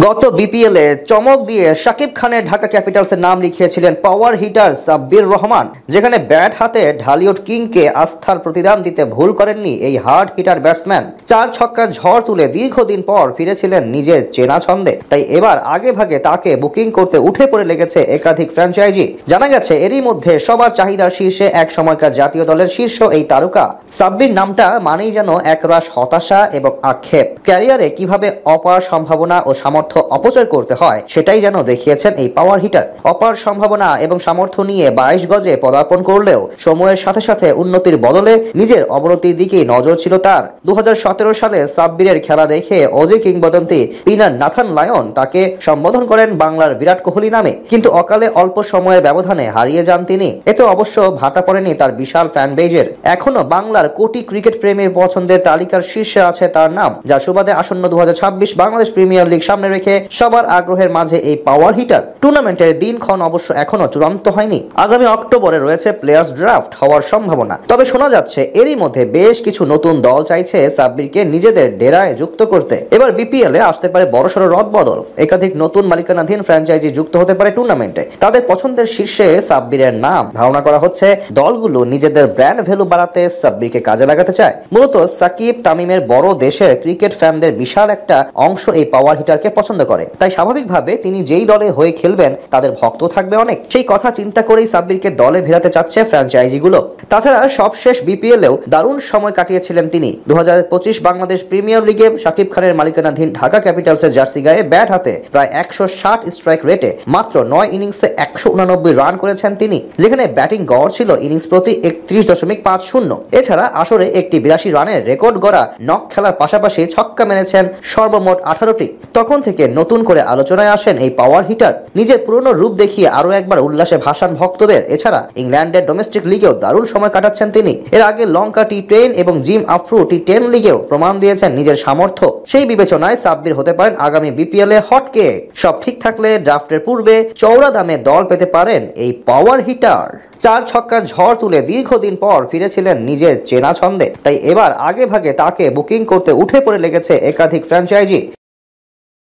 গত বিপিএলে চমক দিয়ে শাকিব খানের ঢাকা ক্যাপিটালসের নাম লিখিয়েছিলেন পাওয়ার হিটার সাব্বির রহমান, যেখানে ব্যাট হাতে ঢালিউড কিংকে আস্থার প্রতিদান দিতে ভুল করেননি এই হার্ড হিটার ব্যাটসম্যান। 4 ছক্কার ঝড় তুলে দীর্ঘদিন পর ফিরেছিলেন নিজের চেনা ছন্দে, তাই এবার আগে ভাগে তাকে বুকিং করতে উঠে পড়ে লেগেছে একাধিক ফ্র্যাঞ্চাইজি। জানা গেছে এরই মধ্যে সবার চাহিদার শীর্ষে এক সময়কার জাতীয় দলের শীর্ষ এই তারকা সাব্বির নামটা মানেই যেন একরাশ হতাশা এবং আক্ষেপ। ক্যারিয়ারে কিভাবে অপার সম্ভাবনা ও সামর্থ্য অপচয় করতে হয় সেটাই যেন দেখিয়েছেন এই পাওয়ার হিটার। অপার সম্ভাবনা এবং সামর্থ্য নিয়ে 22 গজে পদার্পণ করলেও সময়ের সাথে সাথে উন্নতির বদলে নিজের অবনতির দিকেই নজর ছিল তার। 2017 সালে সাব্বিরের খেলা দেখে অজি কিংবদন্তি স্পিনার নাথান লায়ন তাকে সম্বোধন করেন বাংলার বিরাট কোহলি নামে, কিন্তু অকালে অল্প সময়ের ব্যবধানে হারিয়ে যান তিনি। এতে অবশ্য ভাটা পড়েনি তার বিশাল ফ্যান বেজের। এখনো বাংলার কোটি ক্রিকেট প্রেমীর পছন্দের তালিকার শীর্ষে আছে তার নাম, যার সুবাদে আসন্ন 2026 বাংলাদেশ প্রিমিয়ার লিগ সামনে রেখে সবার আগ্রহের মাঝে এই পাওয়ার হিটার। টুর্নামেন্টের দিনক্ষণ অবশ্য এখনো চূড়ান্ত হয়নি। আগামী অক্টোবরে রয়েছে প্লেয়ার্স ড্রাফট হওয়ার সম্ভাবনা। তবে শোনা যাচ্ছে এরই মধ্যে বেশ কিছু নতুন দল চাইছে সাব্বিরকে নিজেদের ডেরায় যুক্ত করতে। এবার বিপিএল এ আসতে পারে বড়সড় রদবদল। একাধিক নতুন মালিকানাধীন ফ্র্যাঞ্চাইজি যুক্ত হতে পারে টুর্নামেন্টে। তাদের পছন্দের শীর্ষে সাব্বিরের নাম। ধারণা করা হচ্ছে দলগুলো নিজেদের ব্র্যান্ড ভ্যালু বাড়াতে সাব্বিরকে কাজে লাগাতে চায়। মূলত সাকিব তামিমের বড় দেশের ক্রিকেট ফ্যানদের বিশাল একটা অংশ এই পাওয়ার হিটারকে পছন্দ করে, তাই স্বাভাবিকভাবে তিনি যেই দলে হয়ে খেলবেন তাদের ভক্ত থাকবে অনেক। সেই কথা চিন্তা করেই সাব্বিরকে দলে ভেড়াতে চাচ্ছে ফ্র্যাঞ্চাইজিগুলো। তাছাড়া সবশেষ বিপিএলেও দারুণ সময় কাটিয়েছিলেন তিনি। 2025 বাংলাদেশ প্রিমিয়ার লিগে শাকিব খানের মালিকানাধীন ঢাকা ক্যাপিটালসের জার্সি গায়ে ব্যাট হাতে প্রায় 160 স্ট্রাইক রেটে মাত্র 9 ইনিংসে 189 রান করেছেন তিনি, যেখানে ব্যাটিং গড় ছিল ইনিংস প্রতি 31.50। এছাড়া আসরে একটি 82 রানের রেকর্ড গড়া নক খেলার পাশাপাশি ছক্কা মেরেছেন সর্বমোট 18টি। তখন থেকে নতুন করে আলোচনায় আসেন এই পাওয়ার হিটার। নিজের পুরনো রূপ দেখিয়ে আরো একবার উল্লাসে ভাসান ভক্তদের। এছাড়া ইংল্যান্ডের ডোমেস্টিক লিগেও দারুণ সময় কাটাচ্ছেন তিনি। এর আগে লঙ্কা টি10 এবং জিম আফ্রো টি10 লিগেও প্রমাণ দিয়েছেন নিজের সামর্থ্য। সেই বিবেচনায় সাব্বির হতে পারেন আগামী বিপিএল এ হটকেক। সব ঠিক থাকলে ড্রাফটের পূর্বে চওড়া দামে দল পেতে পারেন এই পাওয়ার হিটার। 4 ছক্কার ঝড় তুলে দীর্ঘদিন পর ফিরেছিলেন নিজের চেনা ছন্দে, তাই এবার আগে ভাগে তাকে বুকিং করতে উঠে পড়ে লেগেছে একাধিক ফ্র্যাঞ্চাইজি।